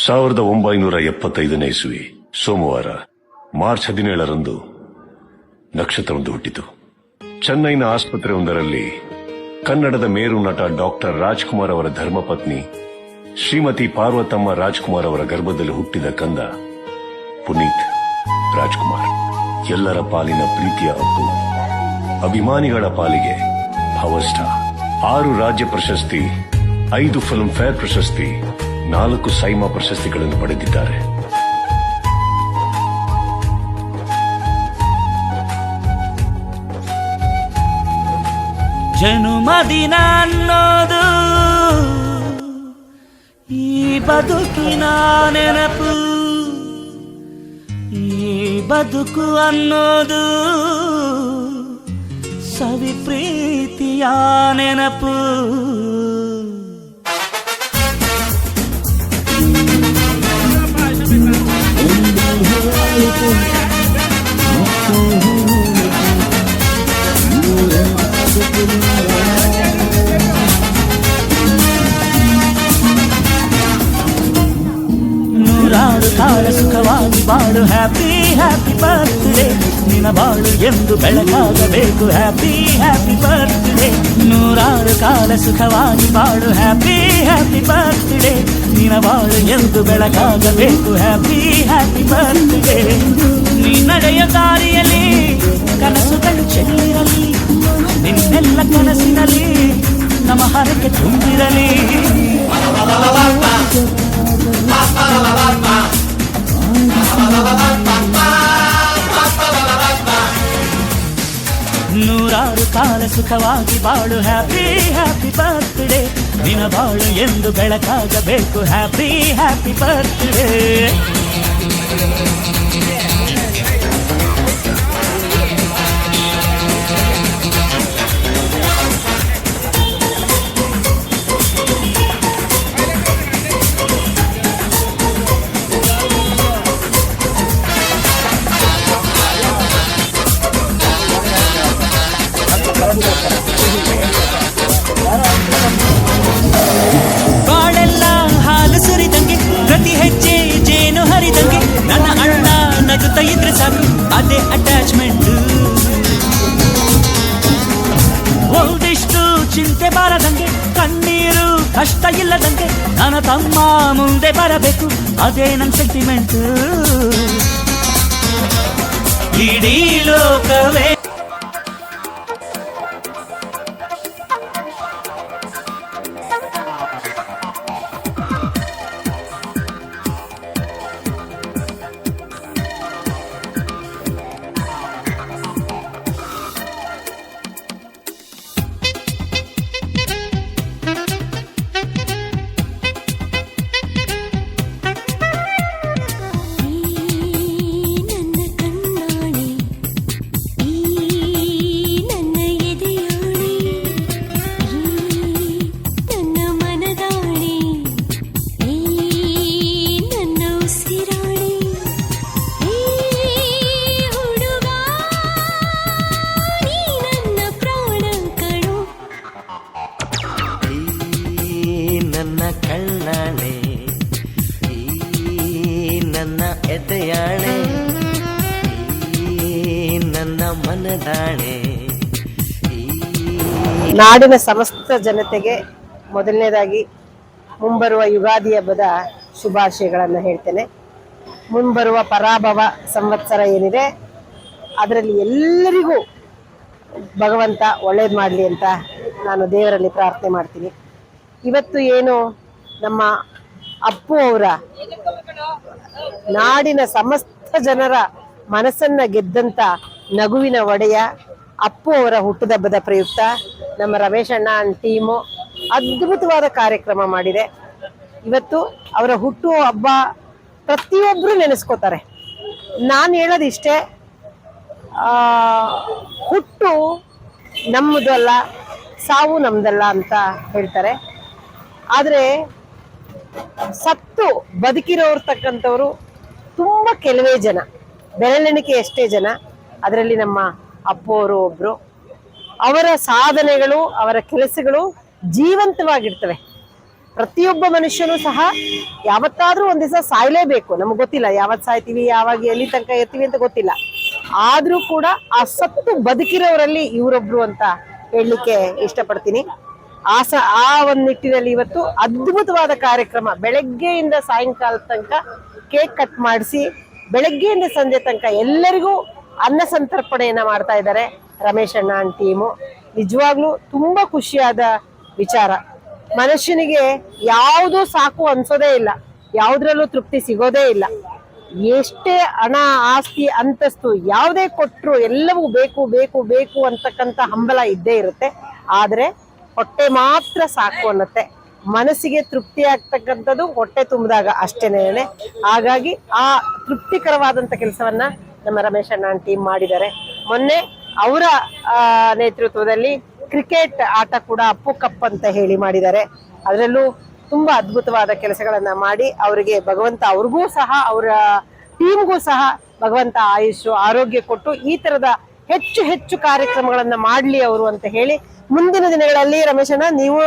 1975ನೇ ಇಸ್ವಿ ಸೋಮವಾರ ಮಾರ್ಚ್ 17ರಂದು ನಕ್ಷತ್ರವೊಂದು ಹುಟ್ಟಿತು. ಚೆನ್ನೈನ ಆಸ್ಪತ್ರೆಯೊಂದರಲ್ಲಿ ಕನ್ನಡದ ಮೇರು ನಟ ಡಾಕ್ಟರ್ ರಾಜ್ಕುಮಾರ್ ಅವರ ಧರ್ಮಪತ್ನಿ ಶ್ರೀಮತಿ ಪಾರ್ವತಮ್ಮ ರಾಜ್ಕುಮಾರ್ ಅವರ ಗರ್ಭದಲ್ಲಿ ಹುಟ್ಟಿದ ಕಂದ ಪುನೀತ್ ರಾಜ್ಕುಮಾರ್. ಎಲ್ಲರ ಪಾಲಿನ ಪ್ರೀತಿಯ ಅಪ್ಪು, ಅಭಿಮಾನಿಗಳ ಪಾಲಿಗೆ ಪವರ್ ಸ್ಟಾರ್. 6 ರಾಜ್ಯ ಪ್ರಶಸ್ತಿ, 5 ಫಿಲ್ಮ್ ಫೇರ್ ಪ್ರಶಸ್ತಿ, 4 ಸೈಮಾ ಪ್ರಶಸ್ತಿಗಳನ್ನು ಪಡೆದಿದ್ದಾರೆ. ಜನುಮದಿನ ಅನ್ನೋದು ಈ ಬದುಕಿನ ನೆನಪು, ಈ ಬದುಕು ಅನ್ನೋದು ಸವಿ ಪ್ರೀತಿಯ ನೆನಪು. ನೂರಾರು ಕಾಲ ಸುಖವಾಗಿ ಬಾಳು, ಹ್ಯಾಪಿ ಹ್ಯಾಪಿ ಬರ್ತ್ಡೇ. ನಿನ್ನ ಬಾಳು ಎಂದು ಬೆಳಕಾಗಬೇಕು, ಹ್ಯಾಪಿ ಹ್ಯಾಪಿ ಬರ್ತ್ಡೇ. ನೂರಾರು ಕಾಲ ಸುಖವಾಗಿ ಬಾಳು, ಹ್ಯಾಪಿ ಹ್ಯಾಪಿ ಬರ್ತ್ಡೇ. ನಿನ್ನ ಬಾಳು ಎಂದು ಬೆಳಕಾಗಬೇಕು, ಹ್ಯಾಪಿ ಹ್ಯಾಪಿ ಬರ್ತ್ಡೇ. ನೀ ನಡೆಯ ದಾರಿಯಲ್ಲಿ ಕನಸುಗಳು ಚೆಲ್ಲಿರಲಿ, ನಿನ್ನೆಲ್ಲ ಕನಸಿನಲ್ಲಿ ನಮ್ಮ ಹರಕೆ ತುಂಬಿರಲಿ. ನೂರಾರು ಕಾಲ ಸುಖವಾಗಿ ಬಾಳು, ಹ್ಯಾಪಿ ಹ್ಯಾಪಿ ಬರ್ತ್ಡೇ. ನಿನ್ನ ಬಾಳು ಎಂದು ಬೆಳಕಾಗಬೇಕು, ಹ್ಯಾಪಿ ಹ್ಯಾಪಿ ಬರ್ತ್ಡೇ. ಬಾಳೆಲ್ಲ ಹಾಲು ಸುರಿದಂಗೆ, ಪ್ರತಿ ಹೆಜ್ಜೆ ಜೇನು ಹರಿದಂಗೆ, ನನ್ನ ಅಣ್ಣ ನಗುತ್ತಾ ಇದ್ರೆ ಸಾಕು, ಅದೇ ಅಟ್ಯಾಚ್ಮೆಂಟ್. ಒಂದಿಷ್ಟು ಚಿಂತೆ ಬಾರದಂಗೆ, ಕಣ್ಣೀರು ಕಷ್ಟ ಇಲ್ಲದಂಗೆ, ನನ್ನ ತಮ್ಮ ಮುಂದೆ ಬರಬೇಕು, ಅದೇ ನನ್ನ ಸೆಂಟಿಮೆಂಟ್. ಇಡೀ ಲೋಕವೇ ನನ್ನ ಕಣ್ಣಾಣೆ, ನನ್ನ ಎದೆಯಾಣೆ, ನನ್ನ ಮನದಾಣೆ. ನಾಡಿನ ಸಮಸ್ತ ಜನತೆಗೆ ಮೊದಲನೇದಾಗಿ ಮುಂಬರುವ ಯುಗಾದಿ ಹಬ್ಬದ ಶುಭಾಶಯಗಳನ್ನು ಹೇಳ್ತೇನೆ. ಮುಂಬರುವ ಪರಾಭವ ಸಂವತ್ಸರ ಏನಿದೆ ಅದರಲ್ಲಿ ಎಲ್ಲರಿಗೂ ಭಗವಂತ ಒಳ್ಳೇದು ಮಾಡಲಿ ಅಂತ ನಾನು ದೇವರಲ್ಲಿ ಪ್ರಾರ್ಥನೆ ಮಾಡ್ತೀನಿ. ಇವತ್ತು ಏನು ನಮ್ಮ ಅಪ್ಪು ಅವರ ನಾಡಿನ ಸಮಸ್ತ ಜನರ ಮನಸ್ಸನ್ನ ಗೆದ್ದಂತ ನಗುವಿನ ಒಡೆಯ ಅಪ್ಪು ಅವರ ಹುಟ್ಟುಹಬ್ಬದ ಪ್ರಯುಕ್ತ ನಮ್ಮ ರಮೇಶ್ ಅಣ್ಣ ಟೀಮು ಅದ್ಭುತವಾದ ಕಾರ್ಯಕ್ರಮ ಮಾಡಿದೆ. ಇವತ್ತು ಅವರ ಹುಟ್ಟು ಹಬ್ಬ ಪ್ರತಿಯೊಬ್ಬರು ನೆನೆಸ್ಕೋತಾರೆ. ನಾನು ಹೇಳೋದಿಷ್ಟೇ, ಹುಟ್ಟು ನಮ್ಮದಲ್ಲ, ಸಾವು ನಮ್ದಲ್ಲ ಅಂತ ಹೇಳ್ತಾರೆ. ಆದರೆ ಸತ್ತು ಬದುಕಿರೋರ್ತಕ್ಕಂಥವ್ರು ತುಂಬ ಕೆಲವೇ ಜನ, ಬೆರಳೆಣಿಕೆ ಎಷ್ಟೇ ಜನ. ಅದರಲ್ಲಿ ನಮ್ಮ ಅಪ್ಪು ಅವರು ಒಬ್ರು. ಅವರ ಸಾಧನೆಗಳು, ಅವರ ಕೆಲಸಗಳು ಜೀವಂತವಾಗಿರ್ತವೆ. ಪ್ರತಿಯೊಬ್ಬ ಮನುಷ್ಯನು ಸಹ ಯಾವತ್ತಾದ್ರೂ ಒಂದ್ ದಿವಸ ಸಾಯ್ಲೇಬೇಕು. ನಮ್ಗೆ ಗೊತ್ತಿಲ್ಲ ಯಾವತ್ ಸಾಯ್ತೀವಿ, ಯಾವಾಗ ಎಲ್ಲಿ ತನಕ ಇರ್ತೀವಿ ಅಂತ ಗೊತ್ತಿಲ್ಲ. ಆದ್ರೂ ಕೂಡ ಆ ಸತ್ತು ಬದುಕಿರೋರಲ್ಲಿ ಇವರೊಬ್ರು ಅಂತ ಹೇಳಲಿಕ್ಕೆ ಇಷ್ಟಪಡ್ತೀನಿ. ಆ ಒಂದ್ ನಿಟ್ಟಿನಲ್ಲಿ ಇವತ್ತು ಅದ್ಭುತವಾದ ಕಾರ್ಯಕ್ರಮ, ಬೆಳಗ್ಗೆಯಿಂದ ಸಾಯಂಕಾಲ ತನಕ ಕೇಕ್ ಕಟ್ ಮಾಡಿಸಿ ಬೆಳಗ್ಗೆಯಿಂದ ಸಂಜೆ ತನಕ ಎಲ್ಲರಿಗೂ ಅನ್ನ ಸಂತರ್ಪಣೆಯನ್ನ ಮಾಡ್ತಾ ಇದ್ದಾರೆ ರಮೇಶ್ ಅಣ್ಣ ಟೀಮು. ನಿಜವಾಗ್ಲೂ ತುಂಬಾ ಖುಷಿಯಾದ ವಿಚಾರ. ಮನುಷ್ಯನಿಗೆ ಯಾವುದು ಸಾಕು ಅನ್ಸೋದೇ ಇಲ್ಲ, ಯಾವುದ್ರಲ್ಲೂ ತೃಪ್ತಿ ಸಿಗೋದೇ ಇಲ್ಲ. ಎಷ್ಟೇ ಹಣ, ಆಸ್ತಿ, ಅಂತಸ್ತು ಯಾವುದೇ ಕೊಟ್ರು ಎಲ್ಲವೂ ಬೇಕು ಬೇಕು ಬೇಕು ಅಂತಕ್ಕಂಥ ಹಂಬಲ ಇದ್ದೇ ಇರುತ್ತೆ. ಆದ್ರೆ ಹೊಟ್ಟೆ ಮಾತ್ರ ಸಾಕು ಅನ್ನತ್ತೆ. ಮನಸ್ಸಿಗೆ ತೃಪ್ತಿ ಆಗ್ತಕ್ಕಂಥದ್ದು ಹೊಟ್ಟೆ ತುಂಬಿದಾಗ ಅಷ್ಟೇನೆ. ಹಾಗಾಗಿ ಆ ತೃಪ್ತಿಕರವಾದಂತ ಕೆಲಸವನ್ನ ನಮ್ಮ ರಮೇಶ್ ಅಣ್ಣ ಟೀಮ್ ಮಾಡಿದ್ದಾರೆ. ಮೊನ್ನೆ ಅವರ ನೇತೃತ್ವದಲ್ಲಿ ಕ್ರಿಕೆಟ್ ಆಟ ಕೂಡ ಅಪ್ಪು ಕಪ್ ಅಂತ ಹೇಳಿ ಮಾಡಿದ್ದಾರೆ. ಅದರಲ್ಲೂ ತುಂಬಾ ಅದ್ಭುತವಾದ ಕೆಲಸಗಳನ್ನ ಮಾಡಿ ಅವರಿಗೆ ಭಗವಂತ, ಅವ್ರಿಗೂ ಸಹ ಅವರ ಟೀಮ್ಗೂ ಸಹ ಭಗವಂತ ಆಯುಷ್ ಆರೋಗ್ಯ ಕೊಟ್ಟು ಈ ತರದ ಹೆಚ್ಚು ಹೆಚ್ಚು ಕಾರ್ಯಕ್ರಮಗಳನ್ನ ಮಾಡ್ಲಿ ಅವರು ಅಂತ ಹೇಳಿ, ಮುಂದಿನ ದಿನಗಳಲ್ಲಿ ರಮೇಶ್ ಅಣ್ಣ ನೀವು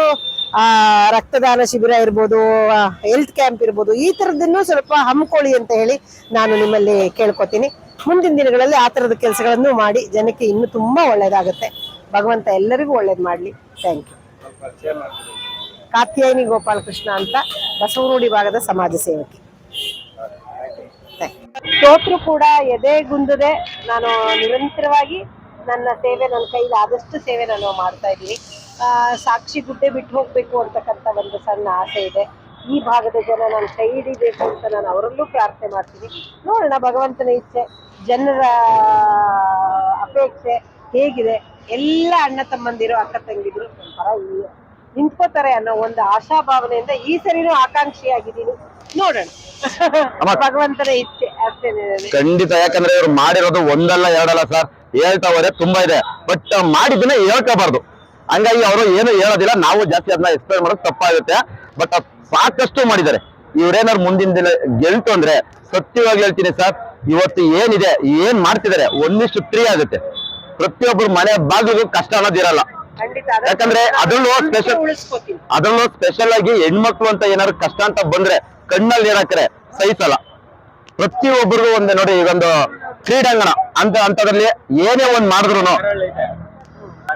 ರಕ್ತದಾನ ಶಿಬಿರ ಇರ್ಬೋದು, ಹೆಲ್ತ್ ಕ್ಯಾಂಪ್ ಇರ್ಬೋದು, ಈ ತರದನ್ನು ಸ್ವಲ್ಪ ಹಮ್ಮಿಕೊಳ್ಳಿ ಅಂತ ಹೇಳಿ ನಾನು ನಿಮ್ಮಲ್ಲಿ ಕೇಳ್ಕೊತೀನಿ. ಮುಂದಿನ ದಿನಗಳಲ್ಲಿ ಆ ತರದ ಕೆಲಸಗಳನ್ನು ಮಾಡಿ ಜನಕ್ಕೆ ಇನ್ನೂ ತುಂಬಾ ಒಳ್ಳೇದಾಗುತ್ತೆ. ಭಗವಂತ ಎಲ್ಲರಿಗೂ ಒಳ್ಳೇದ್ ಮಾಡ್ಲಿ. Thank you. ಕಾತ್ಯಾಯಿನಿ ಗೋಪಾಲಕೃಷ್ಣ ಅಂತ, ಬಸವನಗುಡಿ ಭಾಗದ ಸಮಾಜ ಸೇವಕಿ. ಸೋತ್ರು ಕೂಡ ಎದೆಗುಂದದೆ ನಾನು ನಿರಂತರವಾಗಿ ನನ್ನ ಸೇವೆ, ನನ್ನ ಕೈಲಿ ಆದಷ್ಟು ಸೇವೆ ನಾನು ಮಾಡ್ತಾ ಇದ್ದೀನಿ. ಸಾಕ್ಷಿ ಗುಡ್ಡೆ ಬಿಟ್ಟು ಹೋಗ್ಬೇಕು ಅಂತಕ್ಕಂಥ ಒಂದು ಸಣ್ಣ ಆಸೆ ಇದೆ. ಈ ಭಾಗದ ಜನ ನಾನು ಕೈ ಹಿಡಿಬೇಕು ಅಂತ ನಾನು ಅವರಲ್ಲೂ ಪ್ರಾರ್ಥನೆ ಮಾಡ್ತೀನಿ. ನೋಡೋಣ ಭಗವಂತನ ಇಚ್ಛೆ, ಜನರ ಅಪೇಕ್ಷೆ ಹೇಗಿದೆ. ಎಲ್ಲ ಅಣ್ಣ ತಮ್ಮಂದಿರು, ಅಕ್ಕ ತಂಗಿದ್ರು ಒಂಥರ ನಿಂತ್ಕೋತಾರೆ ಅನ್ನೋ ಒಂದು ಆಶಾಭಾವನೆಯಿಂದ ಈ ಸರಿನೂ ಆಕಾಂಕ್ಷಿಯಾಗಿದ್ದೀನಿ. ನೋಡೋಣ ಭಗವಂತನ ಇಚ್ಛೆ ಅಷ್ಟೇನೆ. ಖಂಡಿತ. ಯಾಕಂದ್ರೆ ಇವ್ರು ಮಾಡಿರೋದು ಒಂದಲ್ಲ ಎರಡಲ್ಲ ಸರ್, ಹೇಳ್ತಾವ್ರೆ ತುಂಬಾ ಇದೆ. ಬಟ್ ಮಾಡಿದ್ದನ್ನ ಹೇಳ್ಕೋಬಾರ್ದು. ಹಂಗಾಗಿ ಅವರು ಏನು ಹೇಳೋದಿಲ್ಲ, ನಾವು ಜಾಸ್ತಿ ಅದನ್ನ ಎಕ್ಸ್ಪ್ಲೈನ್ ಮಾಡೋದು ತಪ್ಪಾಗುತ್ತೆ. ಬಟ್ ಸಾಕಷ್ಟು ಮಾಡಿದ್ದಾರೆ. ಇವ್ರೇನಾದ್ರು ಮುಂದಿನ ದಿನ ಗೆಲ್ತು ಅಂದ್ರೆ ಸತ್ಯವಾಗಿ ಹೇಳ್ತೀನಿ ಸರ್, ಇವತ್ತು ಏನಿದೆ, ಏನ್ ಮಾಡ್ತಿದ್ದಾರೆ 1:3 ಆಗುತ್ತೆ. ಪ್ರತಿಯೊಬ್ಬರು ಮನೆ ಬಾಗಿಲಿಗೂ ಕಷ್ಟ ಅನ್ನೋದಿರಲ್ಲ. ಯಾಕಂದ್ರೆ ಅದರಲ್ಲೂ ಸ್ಪೆಷಲ್ ಆಗಿ ಹೆಣ್ಮಕ್ಳು ಅಂತ ಏನಾದ್ರು ಕಷ್ಟ ಅಂತ ಬಂದ್ರೆ ಕಣ್ಣಲ್ಲಿ ನೀರಾಕ್ರೆ ಸಹಿಸಲ್ಲ. ಪ್ರತಿಯೊಬ್ಬರಿಗೂ ಒಂದು ನೋಡಿ, ಈಗೊಂದು ಕ್ರೀಡಾಂಗಣ ಅಂತದ್ರಲ್ಲಿ ಏನೇ ಒಂದ್ ಮಾಡಿದ್ರು,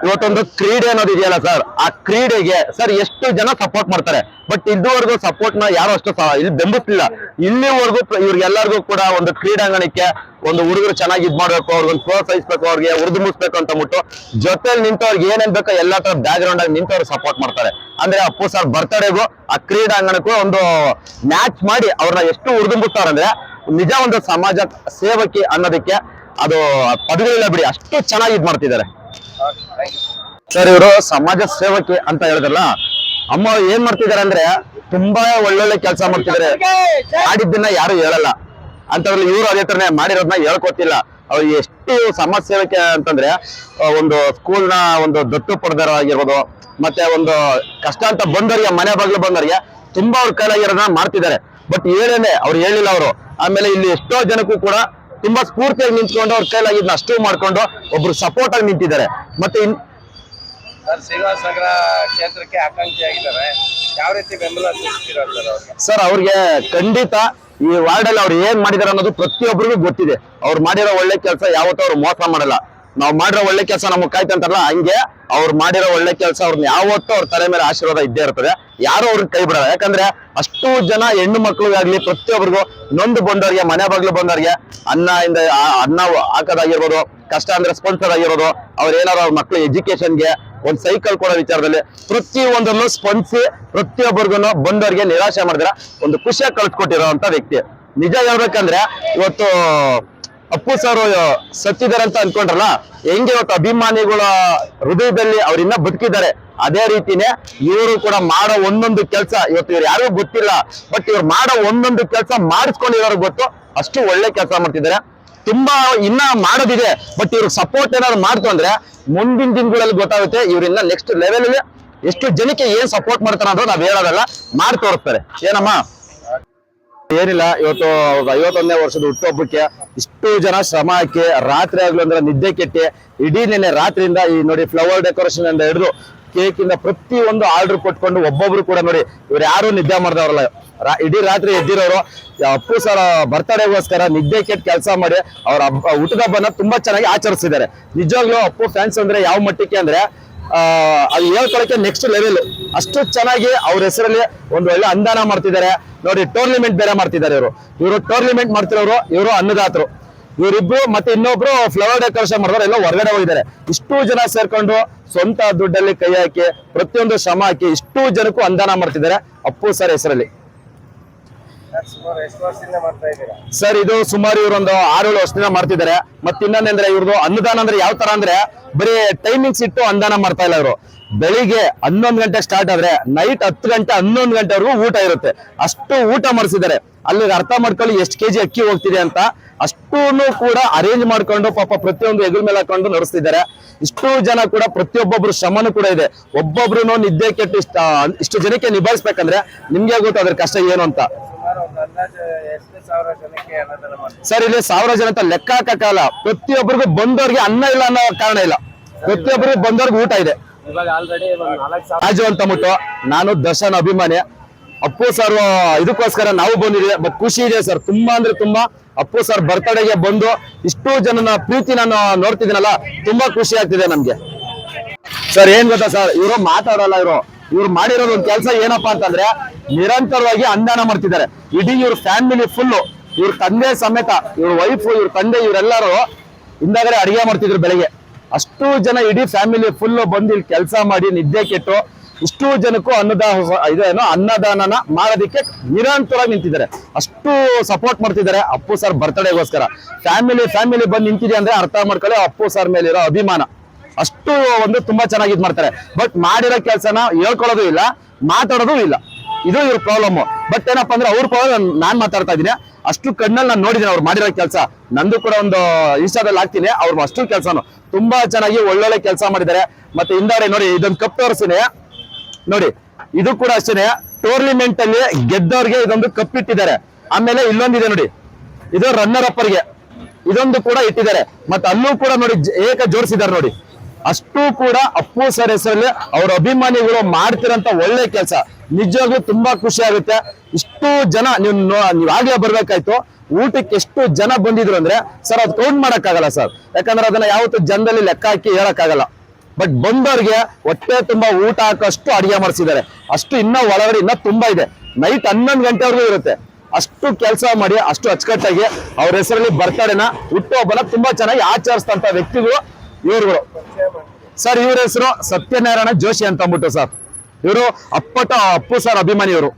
ಇವತ್ತೊಂದು ಕ್ರೀಡೆ ಅನ್ನೋದು ಇದೆಯಲ್ಲ ಸರ್, ಆ ಕ್ರೀಡೆಗೆ ಸರ್ ಎಷ್ಟು ಜನ ಸಪೋರ್ಟ್ ಮಾಡ್ತಾರೆ. ಬಟ್ ಇದುವರೆಗೂ ಸಪೋರ್ಟ್ ನ ಯಾರು ಅಷ್ಟು ಇಲ್ಲಿ ಬೆಂಬಲಿಸಲಿಲ್ಲ. ಇಲ್ಲಿವರೆಗೂ ಇವ್ರಿಗೆಲ್ಲರಿಗೂ ಕೂಡ ಒಂದು ಕ್ರೀಡಾಂಗಣಕ್ಕೆ ಒಂದು ಹುಡುಗರು ಚೆನ್ನಾಗಿ ಇದ್ ಮಾಡ್ಬೇಕು, ಅವ್ರಿಗೊಂದು ಪ್ರೋತ್ಸಾಹಿಸ್ಬೇಕು, ಅವ್ರಿಗೆ ಉರ್ದುಂಬಿಸ್ಬೇಕು ಅಂತ ಅಂದ್ಬಿಟ್ಟು ಜೊತೆಲಿ ನಿಂತವ್ರಿಗೆ ಏನೇನ್ ಬೇಕೋ ಎಲ್ಲಾ ತರ ಬ್ಯಾಕ್ ಗ್ರೌಂಡ್ ಆಗಿ ನಿಂತವ್ರು ಸಪೋರ್ಟ್ ಮಾಡ್ತಾರೆ. ಅಂದ್ರೆ ಅಪ್ಪು ಸರ್ ಬರ್ತಡೆಗೂ ಆ ಕ್ರೀಡಾಂಗಣಕ್ಕೂ ಒಂದು ಮ್ಯಾಚ್ ಮಾಡಿ ಅವ್ರನ್ನ ಎಷ್ಟು ಉರ್ದುಂಬಿಸ್ತಾರೆ ಅಂದ್ರೆ ನಿಜ ಒಂದು ಸಮಾಜ ಸೇವಕಿ ಅನ್ನೋದಕ್ಕೆ ಅದು ಪದವಿಲ್ಲ ಬಿಡಿ, ಅಷ್ಟು ಚೆನ್ನಾಗಿ ಇದ್ ಮಾಡ್ತಿದ್ದಾರೆ ಸರ್. ಇವರು ಸಮಾಜ ಸೇವಕಿ ಅಂತ ಹೇಳಿದ್ರಲ್ಲ, ಅಮ್ಮ ಏನ್ ಮಾಡ್ತಿದಾರೆ ಅಂದ್ರೆ ತುಂಬಾ ಒಳ್ಳೊಳ್ಳೆ ಕೆಲಸ ಮಾಡ್ತಿದ್ದಾರೆ. ಮಾಡಿದ್ದನ್ನ ಯಾರು ಹೇಳಲ್ಲ ಅಂತವ್ರಲ್ಲಿ ಇವ್ರು ಅದೇ ತರನೇ ಮಾಡಿರೋದನ್ನ ಹೇಳ್ಕೊತಿಲ್ಲ. ಅವ್ರು ಎಷ್ಟು ಸಮಾಜ ಸೇವಕಿ ಅಂತಂದ್ರೆ ಒಂದು ಸ್ಕೂಲ್ನ ಒಂದು ದತ್ತು ಪಡೆದವರು ಆಗಿರ್ಬೋದು, ಮತ್ತೆ ಒಂದು ಕಷ್ಟ ಅಂತ ಬಂದವರಿಗೆ, ಮನೆ ಬಾಗಿಲು ಬಂದವರಿಗೆ ತುಂಬಾ ಅವ್ರ ಕೈಲಾಗಿರೋದನ್ನ ಮಾಡ್ತಿದ್ದಾರೆ. ಬಟ್ ಹೇಳೇನೆ ಅವ್ರು ಹೇಳಿಲ್ಲ ಅವರು. ಆಮೇಲೆ ಇಲ್ಲಿ ಎಷ್ಟೋ ಜನಕ್ಕೂ ಕೂಡ ತುಂಬಾ ಸ್ಫೂರ್ತಿಯಾಗಿ ನಿಂತ್ಕೊಂಡು ಅವ್ರ ಕೈಲಾಗಿದ್ನ ಅಷ್ಟು ಮಾಡ್ಕೊಂಡು ಒಬ್ರು ಸಪೋರ್ಟ್ ಆಗಿ ನಿಂತಿದ್ದಾರೆ. ಮತ್ತೆ ಶ್ರೀನಿವಾಸನಗರ ಕ್ಷೇತ್ರಕ್ಕೆ ಆಕಾಂಕ್ಷಿಯಾಗಿದ್ದಾರೆ. ಯಾವ ರೀತಿ ಬೆಂಬಲ ಸರ್ ಅವ್ರಿಗೆ ಖಂಡಿತ ಈ ವಾರ್ಡ್ ಅಲ್ಲಿ ಅವ್ರು ಏನ್ ಮಾಡಿದಾರೆ ಅನ್ನೋದು ಪ್ರತಿಯೊಬ್ಬರಿಗೂ ಗೊತ್ತಿದೆ. ಅವ್ರು ಮಾಡಿರೋ ಒಳ್ಳೆ ಕೆಲಸ ಯಾವತ್ತೂ ಅವ್ರು ಮೋಸ ಮಾಡಲ್ಲ. ನಾವು ಮಾಡಿರೋ ಒಳ್ಳೆ ಕೆಲಸ ನಮಗ್ ಕಾಯ್ತಂತಾರಲ್ಲ, ಹಂಗೆ ಅವ್ರು ಮಾಡಿರೋ ಒಳ್ಳೆ ಕೆಲಸ ಅವ್ರನ್ನ ಯಾವತ್ತೂ ಅವ್ರ ತಲೆ ಮೇಲೆ ಆಶೀರ್ವಾದ ಇದ್ದೇ ಇರ್ತದೆ. ಯಾರು ಅವ್ರನ್ನ ಕೈ ಬಿಡಲ್ಲ. ಯಾಕಂದ್ರೆ ಅಷ್ಟು ಜನ ಹೆಣ್ಣು ಮಕ್ಳಿಗಾಗ್ಲಿ ಪ್ರತಿಯೊಬ್ಬರಿಗೂ ನೊಂದು ಬಂದವ್ರಿಗೆ, ಮನೆ ಬಾಗ್ಲು ಬಂದವ್ರಿಗೆ ಅನ್ನ ಹಾಕೋದಾಗಿರ್ಬೋದು, ಕಷ್ಟ ಅಂದ್ರೆ ಸ್ಪಾನ್ಸರ್ ಆಗಿರೋದು, ಅವ್ರ ಏನಾದ್ರು ಅವ್ರ ಮಕ್ಳು ಎಜುಕೇಶನ್ಗೆ ಒಂದ್ ಸೈಕಲ್ ಕೊಡೋ ವಿಚಾರದಲ್ಲಿ ಪ್ರತಿಯೊಂದನ್ನು ಸ್ಪಂದಿಸಿ ಪ್ರತಿಯೊಬ್ಬರಿಗೂ ಬಂದವ್ರಿಗೆ ನಿರಾಶೆ ಮಾಡಿದ್ರೆ ಒಂದು ಖುಷಿಯಾಗಿ ಕಳ್ಸಿಕೊಟ್ಟಿರೋ ಅಂತ ವ್ಯಕ್ತಿ. ನಿಜ ಹೇಳ್ಬೇಕಂದ್ರೆ ಇವತ್ತು ಅಪ್ಪು ಸರ್ ಸತ್ತಿದ್ದಾರೆ ಅಂತ ಅನ್ಕೊಂಡ್ರಲ್ಲ, ಹೆಂಗೆ ಇವತ್ತು ಅಭಿಮಾನಿಗಳ ಹೃದಯದಲ್ಲಿ ಅವ್ರು ಇನ್ನ ಬದುಕಿದ್ದಾರೆ, ಅದೇ ರೀತಿನೇ ಇವರು ಕೂಡ ಮಾಡೋ ಒಂದೊಂದು ಕೆಲಸ ಇವತ್ತು ಇವ್ರು ಯಾರಿಗೂ ಗೊತ್ತಿಲ್ಲ. ಬಟ್ ಇವ್ರು ಮಾಡೋ ಒಂದೊಂದು ಕೆಲಸ ಮಾಡಿಸ್ಕೊಂಡಿರೋರು ಗೊತ್ತು, ಅಷ್ಟು ಒಳ್ಳೆ ಕೆಲಸ ಮಾಡ್ತಿದ್ದಾರೆ. ತುಂಬಾ ಇನ್ನ ಮಾಡೋದಿದೆ. ಬಟ್ ಇವ್ರು ಸಪೋರ್ಟ್ ಏನಾದ್ರು ಮಾಡ್ತು ಅಂದ್ರೆ ಮುಂದಿನ ದಿನಗಳಲ್ಲಿ ಗೊತ್ತಾಗುತ್ತೆ ಇವ್ರು ಇನ್ನ ನೆಕ್ಸ್ಟ್ ಲೆವೆಲ್ ಅಲ್ಲಿ ಎಷ್ಟು ಜನಕ್ಕೆ ಏನ್ ಸಪೋರ್ಟ್ ಮಾಡ್ತಾರ ಅನ್ನೋದು ನಾವ್ ಹೇಳೋದಲ್ಲ, ಮಾಡಿ ತೋರಿಸ್ತಾರೆ. ಏನಮ್ಮ ಏನಿಲ್ಲ, ಇವತ್ತು 51ನೇ ವರ್ಷದ ಹುಟ್ಟುಹಬ್ಬಕ್ಕೆ ಇಷ್ಟು ಜನ ಶ್ರಮ ಹಾಕಿ ರಾತ್ರಿ ಆಗ್ಲು ಅಂದ್ರೆ ನಿದ್ದೆ ಕೆಟ್ಟಿ ಇಡೀ ನೆನ್ನೆ ರಾತ್ರಿಯಿಂದ ಈ ನೋಡಿ ಫ್ಲವರ್ ಡೆಕೋರೇಷನ್ ಅಂತ ಹಿಡಿದು ಕೇಕ್ ಇಂದ ಪ್ರತಿಯೊಂದು ಆರ್ಡರ್ ಕೊಟ್ಕೊಂಡು ಒಬ್ಬೊಬ್ರು ಕೂಡ ನೋಡಿ ಇವ್ರು ಯಾರು ನಿದ್ದೆ ಮಾಡ್ದವ್ರಲ್ಲ, ಇಡೀ ರಾತ್ರಿ ಎದ್ದಿರೋರು ಅಪ್ಪು ಸರ್ ಬರ್ತಡೇಗೋಸ್ಕರ ನಿದ್ದೆ ಕೆಟ್ಟ ಕೆಲಸ ಮಾಡಿ ಅವ್ರ ಹುಟ್ಟದ ಹಬ್ಬನ ತುಂಬಾ ಚೆನ್ನಾಗಿ ಆಚರಿಸಿದ್ದಾರೆ. ನಿಜವಾಗ್ಲೂ ಅಪ್ಪು ಫ್ಯಾನ್ಸ್ ಅಂದ್ರೆ ಯಾವ ಮಟ್ಟಕ್ಕೆ ಅಂದ್ರೆ ಅದು ಹೇಳ್ಕೊಳಕ್ಕೆ ನೆಕ್ಸ್ಟ್ ಲೆವೆಲ್. ಅಷ್ಟು ಚೆನ್ನಾಗಿ ಅವ್ರ ಹೆಸರಲ್ಲಿ ಒಂದು ಒಳ್ಳೆ ಅನುದಾನ ಮಾಡ್ತಿದ್ದಾರೆ ನೋಡಿ. ಟೂರ್ನಿಮೆಂಟ್ ಬೇರೆ ಮಾಡ್ತಿದ್ದಾರೆ ಇವರು ಟೂರ್ನಿಮೆಂಟ್ ಮಾಡ್ತಿರೋರು, ಇವರು ಅನ್ನದಾತರು. ಇವರಿಬ್ರು ಮತ್ತೆ ಇನ್ನೊಬ್ರು ಫ್ಲವರ್ ಡೆಕೋರೇಷನ್ ಮಾಡಿದವರು ಎಲ್ಲ ಹೊರಗಡೆ ಹೋಗಿದ್ದಾರೆ. ಇಷ್ಟು ಜನ ಸೇರ್ಕೊಂಡು ಸ್ವಂತ ದುಡ್ಡಲ್ಲಿ ಕೈ ಹಾಕಿ ಪ್ರತಿಯೊಂದು ಶ್ರಮ ಹಾಕಿ ಇಷ್ಟು ಜನಕ್ಕೂ ಅನುದಾನ ಮಾಡ್ತಿದ್ದಾರೆ ಅಪ್ಪು ಸರ್ ಹೆಸರಲ್ಲಿ. ಸುಮಾರು ಎಷ್ಟು ವರ್ಷದಿಂದ ಮಾಡ್ತಾ ಇದ್ದೀರಾ ಸರ್? ಇದು ಸುಮಾರು ಇವ್ರೊಂದು 6-7 ವರ್ಷದಿಂದ ಮಾಡ್ತಿದ್ದಾರೆ. ಮತ್ತೆ ಇನ್ನೊಂದಂದ್ರೆ ಇವ್ರದ್ದು ಅನುದಾನ ಅಂದ್ರೆ ಯಾವ ತರ ಅಂದ್ರೆ ಬರೀ ಟೈಮಿಂಗ್ಸ್ ಇಟ್ಟು ಅನುದಾನ ಮಾಡ್ತಾ ಇಲ್ಲ ಇವರು. ಬೆಳಿಗ್ಗೆ 11 ಗಂಟೆ ಸ್ಟಾರ್ಟ್ ಆದ್ರೆ ನೈಟ್ 10 ಗಂಟೆ 11 ಗಂಟೆವರೆಗೂ ಊಟ ಇರುತ್ತೆ. ಅಷ್ಟು ಊಟ ಮಾಡಿಸಿದ್ದಾರೆ. ಅಲ್ಲಿ ಅರ್ಥ ಮಾಡ್ಕೊಳ್ಳಿ ಎಷ್ಟು ಕೆಜಿ ಅಕ್ಕಿ ಹೋಗ್ತಿದೆ ಅಂತ. ಅಷ್ಟೂ ಕೂಡ ಅರೇಂಜ್ ಮಾಡ್ಕೊಂಡು ಪಾಪ ಪ್ರತಿಯೊಂದು ಹೆಗಲ ಮೇಲೆ ಹಾಕೊಂಡು ನಡೆಸ್ತಿದ್ದಾರೆ. ಇಷ್ಟು ಜನ ಕೂಡ ಪ್ರತಿಯೊಬ್ಬೊಬ್ರು ಶ್ರಮನೂ ಕೂಡ ಇದೆ. ಒಬ್ಬೊಬ್ರು ನಿದ್ದೆ ಕೆಟ್ಟು ಇಷ್ಟು ಜನಕ್ಕೆ ನಿಭಾಯಿಸ್ಬೇಕಂದ್ರೆ ನಿಮ್ಗೆ ಗೊತ್ತು ಅದ್ರ ಕಷ್ಟ ಏನು ಅಂತ. ಸುಮಾರು ಒಂದು ಅಂದಾಜು ಎಷ್ಟು ಸಾವಿರ ಜನಕ್ಕೆ ಅನ್ನದಾನ ಮಾಡ್ತಾರೆ ಸರ್ ಇಲ್ಲಿ 1000 ಜನ ಅಂತ ಲೆಕ್ಕ ಹಾಕಲ್ಲ. ಪ್ರತಿಯೊಬ್ಬರಿಗೂ ಬಂದವ್ರಿಗೆ ಅನ್ನ ಇಲ್ಲ ಅನ್ನೋ ಕಾರಣ ಇಲ್ಲ, ಪ್ರತಿಯೊಬ್ಬರಿಗೂ ಬಂದವ್ರಿಗೆ ಊಟ ಇದೆ. ಇವಾಗ ಆಲ್ರೆಡಿ ಒಂದು 4,000 ರಾಜು ಅಂತ ಮುಟ್ಟು ನಾನು ದರ್ಶನ್ ಅಭಿಮಾನಿ. ಅಪ್ಪು ಸರ್ ಇದಕ್ಕೋಸ್ಕರ ನಾವು ಬಂದಿದ್ದೀವಿ. ಬಟ್ ಖುಷಿ ಇದೆ ಸರ್, ತುಂಬಾ ಅಂದ್ರೆ ತುಂಬಾ. ಅಪ್ಪು ಸರ್ ಬರ್ತಡೆಗೆ ಬಂದು ಇಷ್ಟು ಜನನ ಪ್ರೀತಿ ನಾನು ನೋಡ್ತಿದ್ದೀನಲ್ಲ, ತುಂಬಾ ಖುಷಿ ಆಗ್ತಿದೆ ನಮ್ಗೆ. ಸರ್ ಏನ್ ಗೊತ್ತಾ ಸರ್, ಇವರು ಮಾತಾಡಲ್ಲ. ಇವ್ರು ಮಾಡಿರೋದು ಒಂದು ಕೆಲಸ ಏನಪ್ಪಾ ಅಂತಂದ್ರೆ ನಿರಂತರವಾಗಿ ಅನುದಾನ ಮಾಡ್ತಿದ್ದಾರೆ. ಇಡೀ ಇವ್ರ ಫ್ಯಾಮಿಲಿ ಫುಲ್ಲು, ಇವ್ರ ತಂದೆ ಸಮೇತ, ಇವ್ರ ವೈಫ್, ಇವ್ರ ತಂದೆ, ಇವರೆಲ್ಲರೂ ಹಿಂದಾಗಡೆ ಅಡಿಗೆ ಮಾಡ್ತಿದ್ರು ಬೆಳಿಗ್ಗೆ. ಅಷ್ಟು ಜನ ಇಡೀ ಫ್ಯಾಮಿಲಿ ಫುಲ್ ಬಂದು ಇಲ್ಲಿ ಕೆಲಸ ಮಾಡಿ ನಿದ್ದೆ ಕೆಟ್ಟು ಇಷ್ಟು ಜನಕ್ಕೂ ಅನ್ನದಾನನ ಮಾಡೋದಕ್ಕೆ ನಿರಂತರವಾಗಿ ನಿಂತಿದ್ದಾರೆ. ಅಷ್ಟು ಸಪೋರ್ಟ್ ಮಾಡ್ತಿದ್ದಾರೆ ಅಪ್ಪು ಸರ್ ಬರ್ತಡೇಗೋಸ್ಕರ. ಫ್ಯಾಮಿಲಿ ಬಂದು ನಿಂತಿದೆ ಅಂದ್ರೆ ಅರ್ಥ ಮಾಡ್ಕೊಳ್ಳಿ ಅಪ್ಪು ಸರ್ ಮೇಲಿರೋ ಅಭಿಮಾನ. ಅಷ್ಟು ಒಂದು ತುಂಬಾ ಚೆನ್ನಾಗಿ ಇದ್ ಮಾಡ್ತಾರೆ. ಬಟ್ ಮಾಡಿರೋ ಕೆಲಸನ ಹೇಳ್ಕೊಳ್ಳೋದು ಇಲ್ಲ, ಮಾತಾಡೋದು ಇಲ್ಲ. ಇದು ಇವ್ರ ಪ್ರಾಬ್ಲಮ್. ಬಟ್ ಏನಪ್ಪಾ ಅಂದ್ರೆ ಅವ್ರ ಪ್ರಾಬ್ಲಮ್ ನಾನ್ ಮಾತಾಡ್ತಾ ಇದ್ದೀನಿ. ಅಷ್ಟು ಕಣ್ಣಲ್ಲಿ ನಾನು ನೋಡಿದ್ದೀನಿ ಅವ್ರು ಮಾಡಿರೋ ಕೆಲಸ. ನಂದು ಕೂಡ ಒಂದು ಇನ್ಸ್ಟಾದಲ್ಲಿ ಹಾಕ್ತೀನಿ. ಅವ್ರು ಅಷ್ಟು ಕೆಲಸನು ತುಂಬಾ ಚೆನ್ನಾಗಿ ಒಳ್ಳೊಳ್ಳೆ ಕೆಲಸ ಮಾಡಿದ್ದಾರೆ. ಮತ್ತೆ ಹಿಂದಾರೆ ನೋಡಿ ಇದೊಂದು ಕಪ್ ತೋರಿಸ್ತೀನಿ ನೋಡಿ. ಇದು ಕೂಡ ಅಷ್ಟೇನೆ, ಟೂರ್ನಿಮೆಂಟ್ ಅಲ್ಲಿ ಗೆದ್ದವ್ರಿಗೆ ಇದೊಂದು ಕಪ್ ಇಟ್ಟಿದ್ದಾರೆ. ಆಮೇಲೆ ಇಲ್ಲೊಂದಿದೆ ನೋಡಿ, ಇದು ರನ್ನರ್ ಅಪ್ಪರ್ಗೆ ಇದೊಂದು ಕೂಡ ಇಟ್ಟಿದ್ದಾರೆ. ಮತ್ತೆ ಅಲ್ಲೂ ಕೂಡ ನೋಡಿ ಏಕ ಜೋಡಿಸಿದ್ದಾರೆ ನೋಡಿ. ಅಷ್ಟು ಕೂಡ ಅಪ್ಪು ಸರ್ ಹೆಸರಲ್ಲಿ ಅವ್ರ ಅಭಿಮಾನಿಗಳು ಮಾಡ್ತಿರಂತ ಒಳ್ಳೆ ಕೆಲಸ. ನಿಜವಾಗ್ಲೂ ತುಂಬಾ ಖುಷಿ ಆಗುತ್ತೆ. ಇಷ್ಟು ಜನ ನೀವ್ ಆಗ್ಲೇ ಬರ್ಬೇಕಾಯ್ತು. ಊಟಕ್ಕೆ ಎಷ್ಟು ಜನ ಬಂದಿದ್ರು ಅಂದ್ರೆ ಸರ್ ಅದು ಕೌಂಟ್ ಮಾಡಕ್ಕಾಗಲ್ಲ ಸರ್. ಯಾಕಂದ್ರೆ ಅದನ್ನ ಯಾವತ್ತು ಜನದಲ್ಲಿ ಲೆಕ್ಕ ಹಾಕಿ ಹೇಳಕ್ಕಾಗಲ್ಲ. ಬಟ್ ಬಂದವ್ರಿಗೆ ಹೊಟ್ಟೆ ತುಂಬಾ ಊಟ ಹಾಕಷ್ಟು ಅಡಿಗೆ ಮಾಡಿಸಿದ್ದಾರೆ. ಅಷ್ಟು ಇನ್ನ ಒಳಗಡೆ ಇನ್ನ ತುಂಬಾ ಇದೆ. ನೈಟ್ 11 ಗಂಟೆವರೆಗೂ ಇರುತ್ತೆ. ಅಷ್ಟು ಕೆಲಸ ಮಾಡಿ ಅಷ್ಟು ಅಚ್ಚುಕಟ್ಟಾಗಿ ಅವ್ರ ಹೆಸರಲ್ಲಿ ಬರ್ತಡೇನ ಹುಟ್ಟುಹಬ್ಬನ ತುಂಬಾ ಚೆನ್ನಾಗಿ ಆಚರಿಸ್ತಂತ ವ್ಯಕ್ತಿಗಳು ಇವ್ರುಗಳು ಸರ್. ಇವ್ರ ಹೆಸರು ಸತ್ಯನಾರಾಯಣ ಜೋಶಿ ಅಂತ ಅಂದ್ಬಿಟ್ಟು ಸರ್. ಇವರು ಅಪ್ಪಟ ಅಪ್ಪು ಸರ್ ಅಭಿಮಾನಿ ಇವರು.